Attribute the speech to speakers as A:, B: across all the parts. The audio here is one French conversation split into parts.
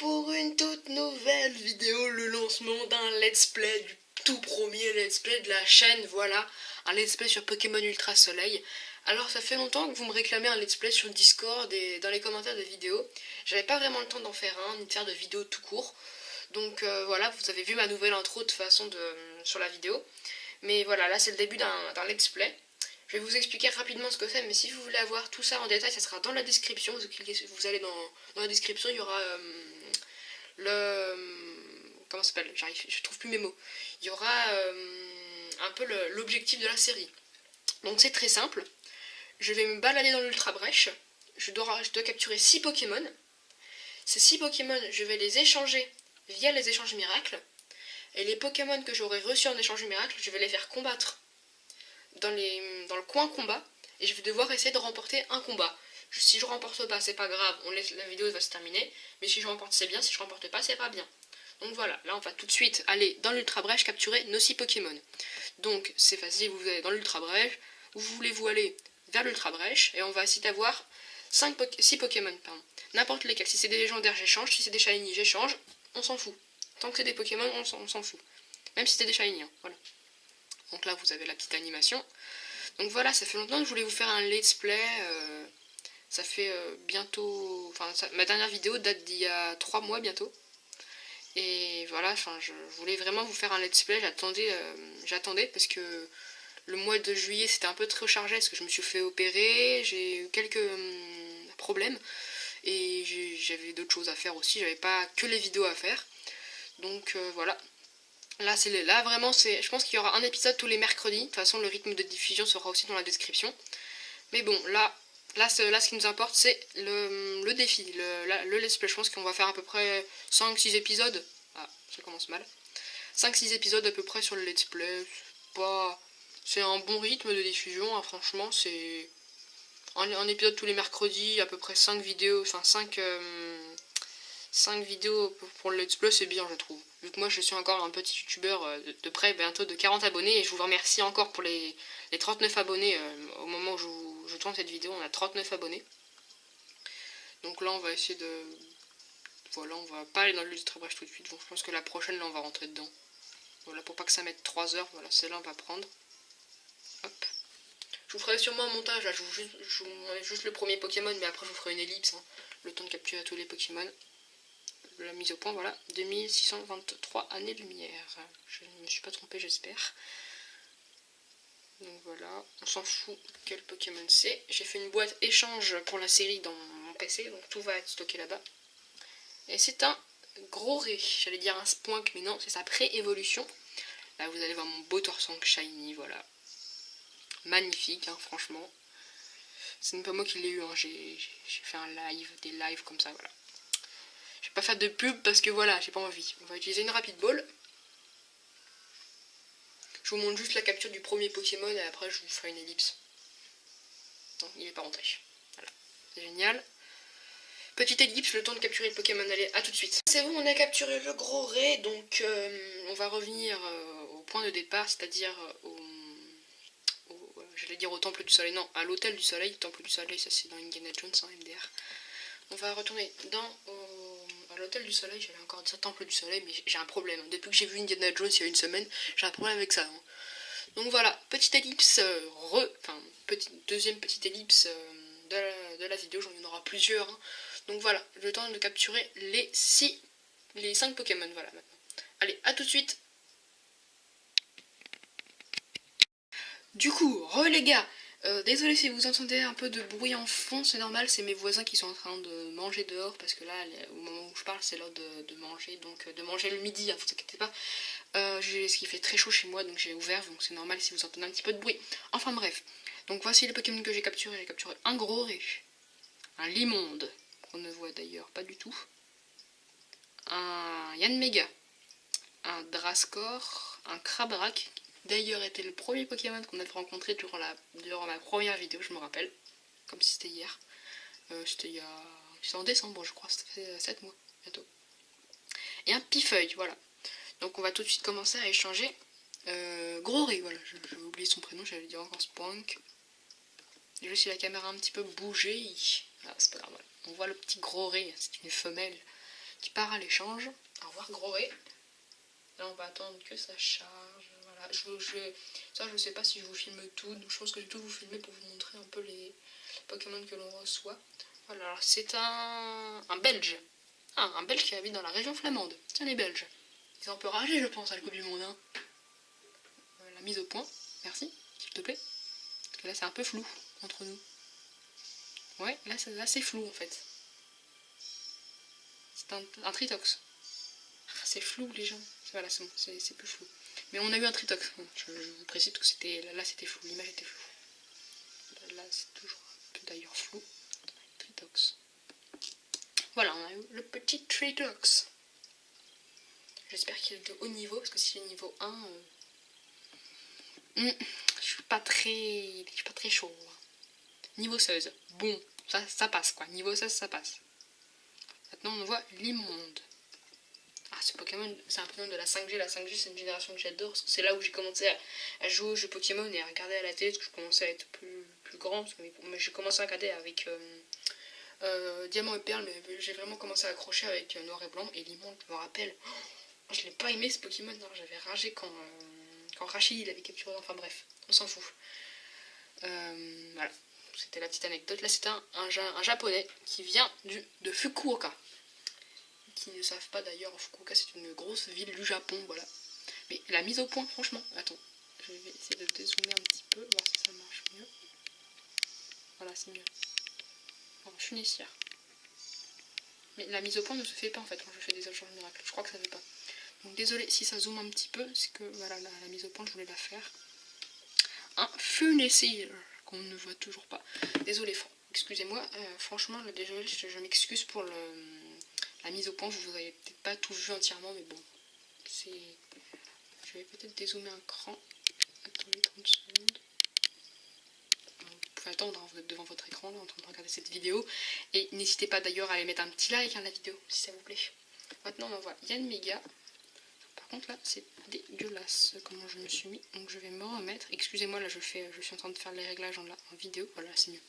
A: pour une toute nouvelle vidéo, le lancement d'un let's play, du tout premier let's play de la chaîne, voilà, un let's play sur Pokémon Ultra Soleil. Alors ça fait longtemps que vous me réclamez un let's play sur Discord et dans les commentaires des vidéos. J'avais pas vraiment le temps d'en faire un, ni de faire de vidéo tout court. Donc voilà, vous avez vu ma nouvelle intro de toute façon sur la vidéo. Mais voilà, là c'est le début d'un let's play. Je vais vous expliquer rapidement ce que c'est, mais si vous voulez avoir tout ça en détail, ça sera dans la description. Vous allez dans la description, il y aura comment ça s'appelle, je trouve plus mes mots. Il y aura un peu l'objectif de la série. Donc c'est très simple. Je vais me balader dans l'Ultra Brèche. Je dois capturer 6 Pokémon. Ces 6 Pokémon, je vais les échanger via les échanges miracles. Et les Pokémon que j'aurai reçus en échange miracle, je vais les faire combattre dans le coin combat. Et je vais devoir essayer de remporter un combat. Si je remporte pas, c'est pas grave, la vidéo va se terminer. Mais si je remporte, c'est bien. Si je remporte pas, c'est pas bien. Donc voilà, là on va tout de suite aller dans l'Ultra Brèche capturer nos 6 Pokémon. Donc c'est facile, vous allez dans l'Ultra Brèche. Où voulez-vous aller vers l'Ultra Brèche. Et on va essayer d'avoir 6 Pokémon. N'importe lesquels. Si c'est des légendaires, j'échange. Si c'est des shiny, j'échange. On s'en fout. Tant que c'est des Pokémon, on s'en fout. Même si c'est des shiny, hein, voilà. Donc là, vous avez la petite animation. Donc voilà, ça fait longtemps que je voulais vous faire un let's play. Ça fait bientôt... Enfin, ma dernière vidéo date d'il y a 3 mois bientôt. Et voilà, je voulais vraiment vous faire un let's play. J'attendais parce que le mois de juillet, c'était un peu trop chargé parce que je me suis fait opérer. J'ai eu quelques problèmes. Et j'avais d'autres choses à faire aussi. J'avais pas que les vidéos à faire. Donc voilà. Là vraiment, je pense qu'il y aura un épisode tous les mercredis. De toute façon, le rythme de diffusion sera aussi dans la description. Mais bon, là ce qui nous importe, c'est le défi, le let's play. Je pense qu'on va faire à peu près 5-6 épisodes. Ah, ça commence mal. 5-6 épisodes à peu près sur le let's play. C'est un bon rythme de diffusion, hein, franchement. C'est un épisode tous les mercredis, à peu près 5 vidéos, enfin 5 vidéos pour le let's play, c'est bien, je trouve. Vu que moi je suis encore un petit youtubeur de près bientôt de 40 abonnés, et je vous remercie encore pour les 39 abonnés au moment où je tourne cette vidéo. On a 39 abonnés. Donc là on va essayer de... Voilà, on va pas aller dans l'Ultra Brèche tout de suite, donc je pense que la prochaine là on va rentrer dedans. Voilà, pour pas que ça mette 3 heures, voilà, celle-là on va prendre. Hop. Je vous ferai sûrement un montage, là, je vous mets juste le premier Pokémon, mais après je vous ferai une ellipse, hein, le temps de capturer tous les Pokémon. La mise au point, voilà, 2623 années-lumière. Je ne me suis pas trompée, j'espère. Donc voilà, on s'en fout quel Pokémon c'est. J'ai fait une boîte échange pour la série dans mon PC, donc tout va être stocké là-bas. Et c'est un gros ré, j'allais dire un spoink, mais non, c'est sa pré-évolution. Là vous allez voir mon beau torsank shiny, voilà. Magnifique, hein, franchement. C'est même pas moi qui l'ai eu, hein. J'ai fait des lives comme ça, voilà. Je vais pas faire de pub parce que voilà, j'ai pas envie. On va utiliser une rapid ball. Je vous montre juste la capture du premier Pokémon et après je vous ferai une ellipse. Non, il est pas rentré. Voilà, c'est génial. Petite ellipse, le temps de capturer le Pokémon. Allez, à tout de suite. C'est bon, on a capturé le gros ré, donc on va revenir au point de départ, c'est-à-dire j'allais dire au Temple du Soleil, non, à l'Hôtel du Soleil. Le Temple du Soleil, ça c'est dans Indiana Jones, en MDR. On va retourner à l'Hôtel du Soleil. J'avais encore dit ça, Temple du Soleil, mais j'ai un problème. Depuis que j'ai vu Indiana Jones il y a une semaine, j'ai un problème avec ça. Hein. Donc voilà, petite ellipse, deuxième petite ellipse de la vidéo, il y en aura plusieurs. Hein. Donc voilà, le temps de capturer les 5 Pokémon, voilà maintenant. Allez, à tout de suite. Du coup, les gars, désolé si vous entendez un peu de bruit en fond, c'est normal, c'est mes voisins qui sont en train de manger dehors, parce que là, au moment où je parle, c'est l'heure de manger, donc de manger le midi, hein, vous inquiétez pas. Ce qui fait très chaud chez moi, donc j'ai ouvert, donc c'est normal si vous entendez un petit peu de bruit. Enfin bref, donc voici les Pokémon que j'ai capturés. J'ai capturé un gros ré, un Limonde, qu'on ne voit d'ailleurs pas du tout, un Yanmega, un Drascore, un Crabrak, d'ailleurs était le premier Pokémon qu'on avait rencontré durant ma première vidéo, je me rappelle, comme si c'était hier. C'était en décembre, je crois, ça fait 7 mois bientôt. Et un Pifeuille, voilà. Donc on va tout de suite commencer à échanger. Gros Ré, voilà, j'ai oublié son prénom, j'allais dire encore Spoink. Déjà si la caméra a un petit peu bougé, c'est pas grave, voilà. On voit le petit Gros Ré, c'est une femelle. qui part à l'échange. Au revoir Groré. Là on va attendre que ça charge. Voilà, ça je sais pas si je vous filme tout, donc je pense que je vais tout vous filmer pour vous montrer un peu les Pokémon que l'on reçoit. Voilà, alors c'est un Belge. Ah, un Belge qui habite dans la région flamande. Tiens les Belges. Ils ont un peu ragé je pense à la Coupe du Monde. Hein. La mise au point, merci, s'il te plaît. Parce que là c'est un peu flou entre nous. Ouais, là c'est flou en fait. C'est un Tritox. Ah, c'est flou les gens. Voilà, c'est bon, c'est plus flou. Mais on a eu un Tritox. Je vous précise que c'était là c'était flou, l'image était floue. Là c'est toujours un peu d'ailleurs flou. Tritox. Voilà, on a eu le petit Tritox. J'espère qu'il est de haut niveau, parce que si c'est niveau 1, je suis pas très chaud. Niveau 16, bon, ça passe quoi. Niveau 16, ça passe. Maintenant, on voit l'immonde. Ah, ce Pokémon, c'est un Pokémon de la 5G. La 5G, c'est une génération que j'adore, parce que c'est là où j'ai commencé à jouer aux jeux Pokémon et à regarder à la télé, parce que je commençais à être plus grand. Mais j'ai commencé à regarder avec Diamant et Perle, mais j'ai vraiment commencé à accrocher avec Noir et Blanc. Et l'immonde, je me rappelle, je l'ai pas aimé ce Pokémon, j'avais ragé quand Rachid il avait capturé, enfin bref, on s'en fout. Voilà, c'était la petite anecdote. Là c'est un japonais qui vient de Fukuoka. Qui ne savent pas d'ailleurs, Fukuoka c'est une grosse ville du Japon, voilà. Mais la mise au point, franchement, attends, je vais essayer de dézoomer un petit peu, voir si ça marche mieux. Voilà, c'est mieux. Alors, je suis naissière. Mais la mise au point ne se fait pas en fait quand je fais des échanges miracles, je crois que ça ne fait pas. Donc désolé si ça zoome un petit peu, c'est que voilà, la mise au point je voulais la faire. Un Funessir qu'on ne voit toujours pas. Désolé, excusez-moi, franchement, désolé, je m'excuse pour la mise au point, vous n'avez peut-être pas tout vu entièrement, mais bon, c'est... Je vais peut-être dézoomer un cran. Attendez 30 secondes. Vous pouvez attendre, hein, vous êtes devant votre écran là, en train de regarder cette vidéo. Et n'hésitez pas d'ailleurs à aller mettre un petit like à la vidéo, si ça vous plaît. Maintenant, on voit Yanmega. Par contre là c'est dégueulasse comment je me suis mis, donc je vais me remettre. Excusez-moi, là je suis en train de faire les réglages en vidéo. Voilà, c'est mieux.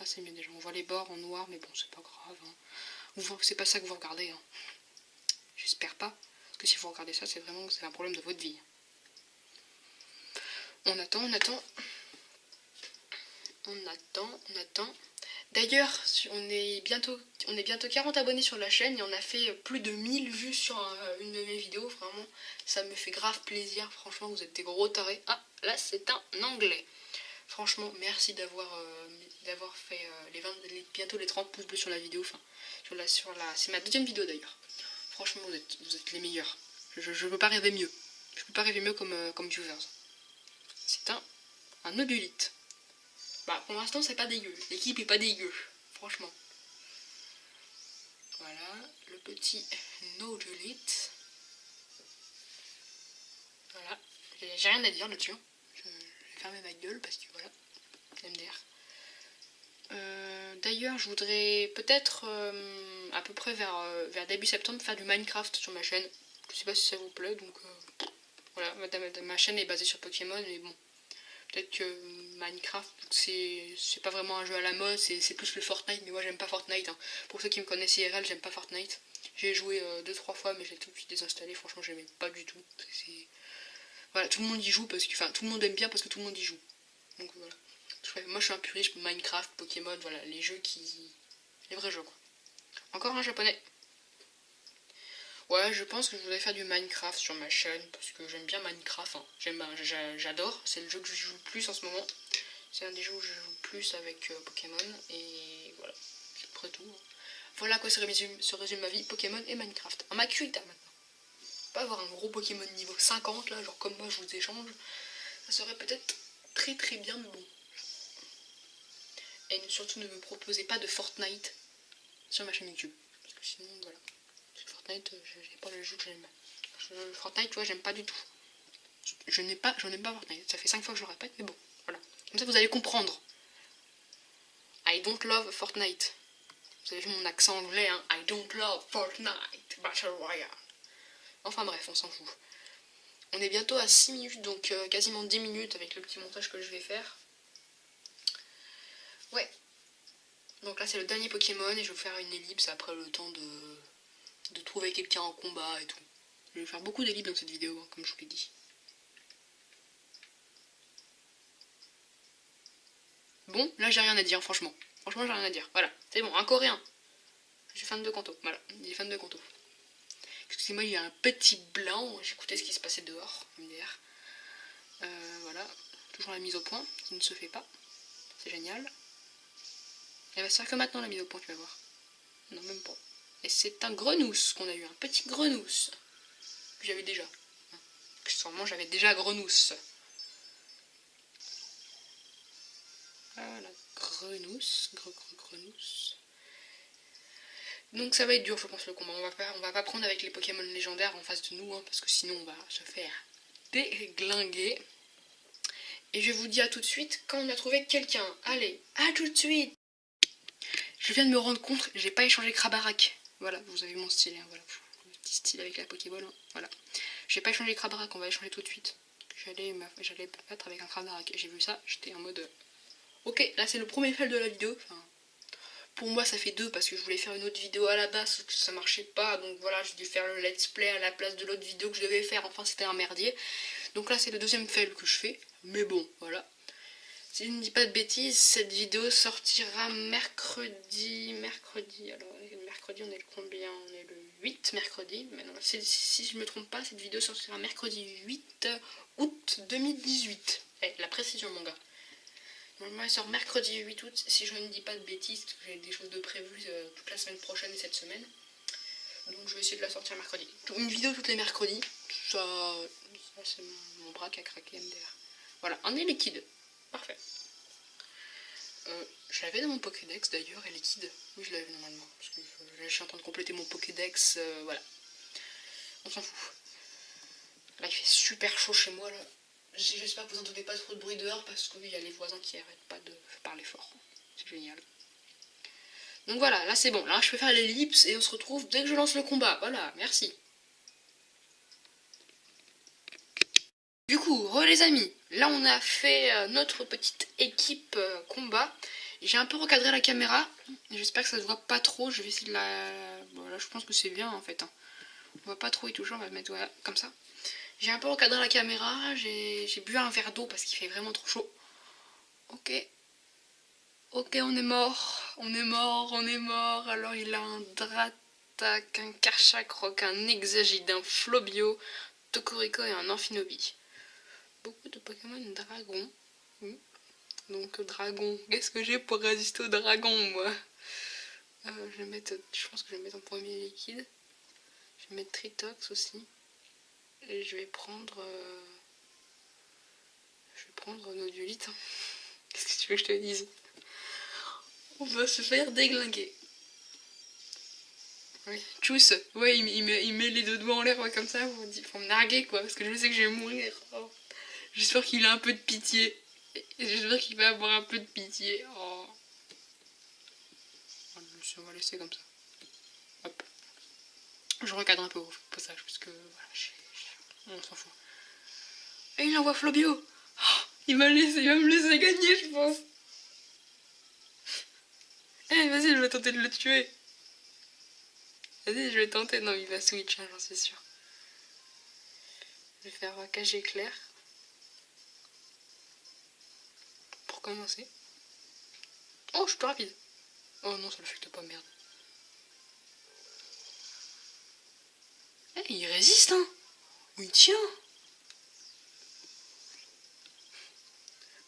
A: Là c'est mieux déjà, on voit les bords en noir, mais bon c'est pas grave. Hein. C'est pas ça que vous regardez. Hein. J'espère pas, parce que si vous regardez ça, c'est vraiment que c'est un problème de votre vie. On attend. D'ailleurs, on est bientôt 40 abonnés sur la chaîne et on a fait plus de 1000 vues sur une de mes vidéos. Vraiment, ça me fait grave plaisir. Franchement, vous êtes des gros tarés. Ah, là, c'est un anglais. Franchement, merci d'avoir fait bientôt les 30 pouces bleus sur la vidéo. Enfin, c'est ma deuxième vidéo d'ailleurs. Franchement, vous êtes les meilleurs. Je peux pas rêver mieux. Je peux pas rêver mieux comme viewers. C'est un Odulite. Bah, pour l'instant, c'est pas dégueu. L'équipe est pas dégueu, franchement. Voilà, le petit Nodulite. Voilà, j'ai rien à dire là-dessus. Je vais fermer ma gueule parce que voilà, MDR. D'ailleurs, je voudrais peut-être à peu près vers début septembre faire du Minecraft sur ma chaîne. Je sais pas si ça vous plaît, donc voilà, ma chaîne est basée sur Pokémon, mais bon. Peut-être que Minecraft, c'est pas vraiment un jeu à la mode, c'est plus le Fortnite, mais moi j'aime pas Fortnite. Hein. Pour ceux qui me connaissent IRL, j'aime pas Fortnite. J'ai joué 2-3 fois, mais j'ai tout de suite désinstallé, franchement j'aimais pas du tout. Voilà, tout le monde y joue, tout le monde aime bien parce que tout le monde y joue. Donc voilà. Moi je suis un puriste, Minecraft, Pokémon, voilà, les vrais jeux quoi. Encore un japonais. Ouais, je pense que je voudrais faire du Minecraft sur ma chaîne parce que j'aime bien Minecraft. Hein. J'adore, c'est le jeu que je joue le plus en ce moment. C'est un des jeux où je joue le plus avec Pokémon et voilà, c'est près tout. Hein. Voilà à quoi se résume ma vie, Pokémon et Minecraft. Un Makuhita maintenant. Pas avoir un gros Pokémon niveau 50 là, genre comme moi je vous échange. Ça serait peut-être très très bien, mais bon. Et surtout ne me proposez pas de Fortnite sur ma chaîne YouTube. Parce que sinon voilà. Fortnite, j'ai pas le jeu que j'aime. Fortnite, tu vois, j'aime pas du tout. Je n'aime pas Fortnite. Ça fait 5 fois que je le répète, mais bon, voilà. Comme ça, vous allez comprendre. I don't love Fortnite. Vous avez vu mon accent anglais, hein. I don't love Fortnite Battle Royale. Enfin bref, on s'en fout. On est bientôt à 6 minutes, donc quasiment 10 minutes avec le petit montage que je vais faire. Ouais. Donc là, c'est le dernier Pokémon et je vais vous faire une ellipse après le temps de trouver quelqu'un en combat et tout. Je vais faire beaucoup d'élite dans cette vidéo, hein, comme je vous l'ai dit. Bon, là j'ai rien à dire, franchement. Franchement, j'ai rien à dire. Voilà, c'est bon, un coréen. Je suis fan de Kanto, voilà, il est fan de Kanto. Excusez-moi, il y a un petit blanc, j'écoutais ce qui se passait dehors, MDR. Voilà, toujours la mise au point, qui ne se fait pas. C'est génial. Elle va se faire que maintenant la mise au point, tu vas voir. Non, même pas. Et c'est un grenousse qu'on a eu, un petit grenousse. Que j'avais déjà. Sûrement j'avais déjà grenousse. Voilà, grenousse, grenousse. Donc ça va être dur, je pense, le combat. On va pas prendre avec les Pokémon légendaires en face de nous, hein, parce que sinon on va se faire déglinguer. Et je vous dis à tout de suite quand on a trouvé quelqu'un. Allez, à tout de suite. Je viens de me rendre compte, j'ai pas échangé Crabarak. Voilà, vous avez mon style, hein, voilà. Le petit style avec la Pokéball, hein, voilà. J'ai pas échangé Crabarak, on va échanger tout de suite. J'allais me battre avec un Crabarak. Et j'ai vu ça, j'étais en mode... Ok, là c'est le premier fail de la vidéo. Enfin, pour moi ça fait 2 parce que je voulais faire une autre vidéo à la base, que ça marchait pas. Donc voilà, j'ai dû faire le let's play à la place de l'autre vidéo que je devais faire. Enfin c'était un merdier. Donc là c'est le deuxième fail que je fais. Mais bon, voilà. Si je ne dis pas de bêtises, cette vidéo sortira mercredi. Alors mercredi on est le combien? On est le 8 mercredi. Mais non, si je me trompe pas, cette vidéo sortira mercredi 8 août 2018. La précision mon gars. Normalement elle sort mercredi 8 août, si je ne dis pas de bêtises, parce que j'ai des choses de prévues toute la semaine prochaine et cette semaine. Donc je vais essayer de la sortir mercredi. Une vidéo toutes les mercredis. Ça c'est mon bras qui a craqué MDR. Voilà, un nez liquide. Parfait. Je l'avais dans mon Pokédex d'ailleurs, et liquide. Oui, je l'avais normalement. Parce que je suis en train de compléter mon Pokédex. Voilà. On s'en fout. Là, il fait super chaud chez moi. Là. J'espère que vous n'entendez pas trop de bruit dehors parce qu'il y a les voisins qui arrêtent pas de parler fort. C'est génial. Donc voilà, là c'est bon. Là, je peux faire l'ellipse et on se retrouve dès que je lance le combat. Voilà, merci. Du coup, les amis, là on a fait notre petite équipe combat. J'ai un peu recadré la caméra. J'espère que ça se voit pas trop. Je vais essayer de la... Bon, là je pense que c'est bien en fait. Hein. On va pas trop y toucher, on va le mettre voilà, comme ça. J'ai un peu recadré la caméra. J'ai bu un verre d'eau parce qu'il fait vraiment trop chaud. Ok. Ok, on est mort. On est mort. Alors il a un Dratak, un Karchakroc, un Exagide, un Flobio, Tokorico et un Amphinobi. Beaucoup de Pokémon dragon. Donc dragon, qu'est-ce que j'ai pour résister au dragon moi? Je vais mettre, je pense que je vais mettre en premier liquide. Je vais mettre Tritox aussi. Et je vais prendre Nodulite. Hein. Qu'est-ce que tu veux que je te dise? On va se faire déglinguer. Oui. Tchuss. Ouais, il met les deux doigts en l'air ouais, comme ça pour me narguer quoi, parce que je sais que je vais mourir. Oh. J'espère qu'il a un peu de pitié. J'espère qu'il va avoir un peu de pitié. Oh. On va laisser comme ça. Hop. Je recadre un peu au passage parce que voilà, on s'en fout. Et il envoie Flobio. Oh, il va me laisser gagner, je pense. Eh, vas-y, je vais tenter de le tuer. Vas-y, je vais tenter. Non, il va switch, hein, j'en suis sûre. Je vais faire cage éclair. Pour commencer. Oh, je suis plus rapide. Oh non, ça l'affecte pas, merde. Eh, il résiste, hein. Oui, tiens.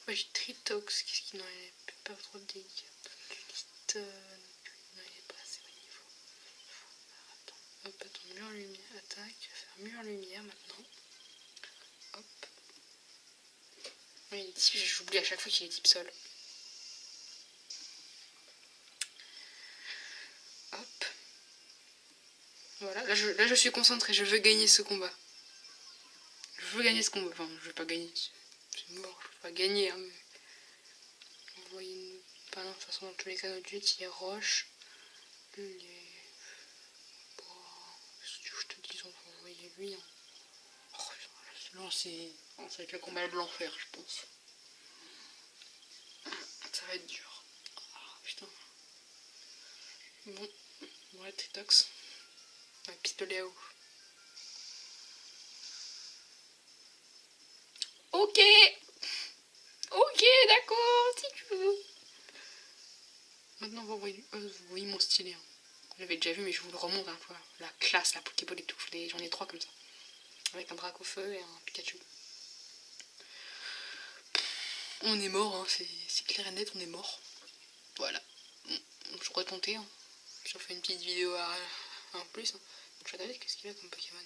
A: Ouais, j'ai Tritox. Qu'est-ce qu'il n'en avait pas trop de dégâts. Non, il est pas assez au niveau. Hop, attends, mur lumière, attaque. Je vais faire mur lumière maintenant. Hop. Oui, j'oublie à chaque fois qu'il est type sol. Hop. Voilà, là je suis concentrée, je veux gagner ce combat. Je veux gagner ce combat. Enfin, je vais pas gagner. C'est mort, je peux pas gagner. Hein, mais... Vous voyez pas de toute façon, dans tous les cas, notre but, il est roche. Les... Qu'est-ce que je te dis, on va envoyer lui. Hein. Oh, là, c'est... Ça va être le combat de l'enfer, je pense. Ça va être dur. Oh, putain. Bon, ouais, Tritox. Un pistolet à eau. Ok. Ok, d'accord, si tu veux. Maintenant, vous voyez mon stylet. Hein. Vous l'avez déjà vu, mais je vous le remonte un peu. La classe, la Pokéball et tout. J'en ai 3 comme ça. Avec un drac au feu et un Pikachu. On est mort, hein. C'est clair et net, on est mort. Voilà. Je pourrais tenter. Hein. J'en fais une petite vidéo en plus. Hein. Je vais regarder qu'est-ce qu'il a comme Pokémon.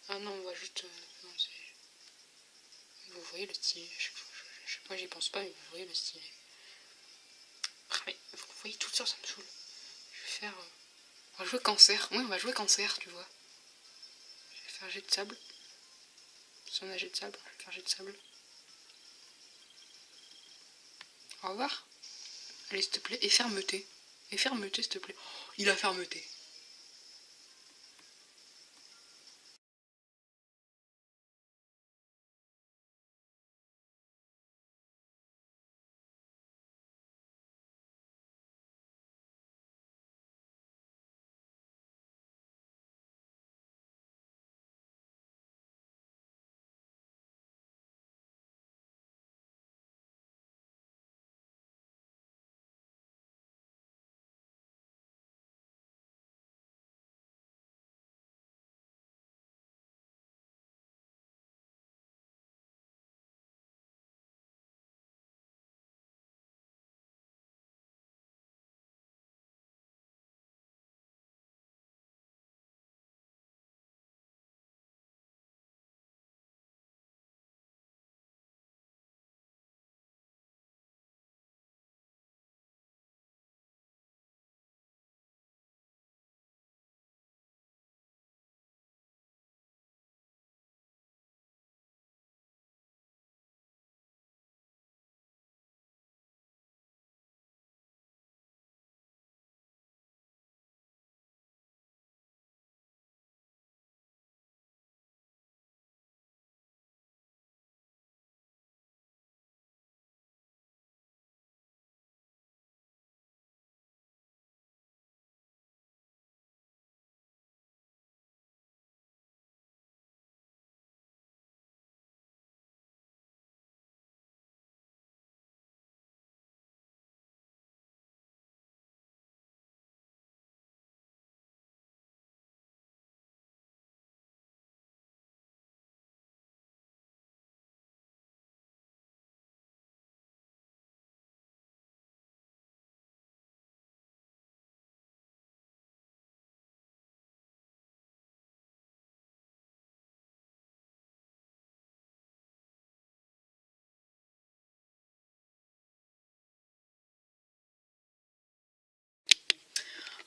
A: Ah non, on va juste... non, vous voyez le stylet. Moi j'y pense pas, mais vous voyez le stylet. Ah, mais vous voyez tout ça, ça me saoule. Je vais faire... on va jouer cancer. Oui, on va jouer cancer, tu vois. Je vais faire jet de sable. Si on a jet de sable, je vais faire jet de sable. Au revoir. Allez, s'il te plaît. Et fermeté. Et fermeté, s'il te plaît. Oh, il a fermeté.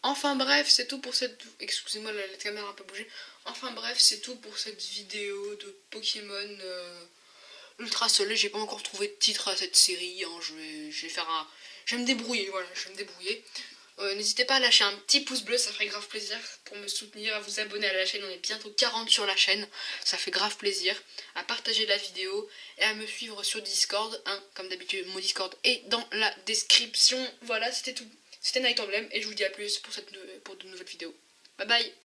A: Enfin bref, c'est tout pour cette... Excusez-moi, la caméra a un peu bougé. Enfin bref, c'est tout pour cette vidéo de Pokémon Ultra Soleil. J'ai pas encore trouvé de titre à cette série. Hein. Je vais faire un... Je vais me débrouiller, voilà, je vais me débrouiller. N'hésitez pas à lâcher un petit pouce bleu, ça ferait grave plaisir pour me soutenir, à vous abonner à la chaîne, on est bientôt 40 sur la chaîne, ça fait grave plaisir, à partager la vidéo et à me suivre sur Discord, hein, comme d'habitude mon Discord est dans la description. Voilà, c'était tout, c'était Night Emblem et je vous dis à plus pour de nouvelles vidéos. Bye bye.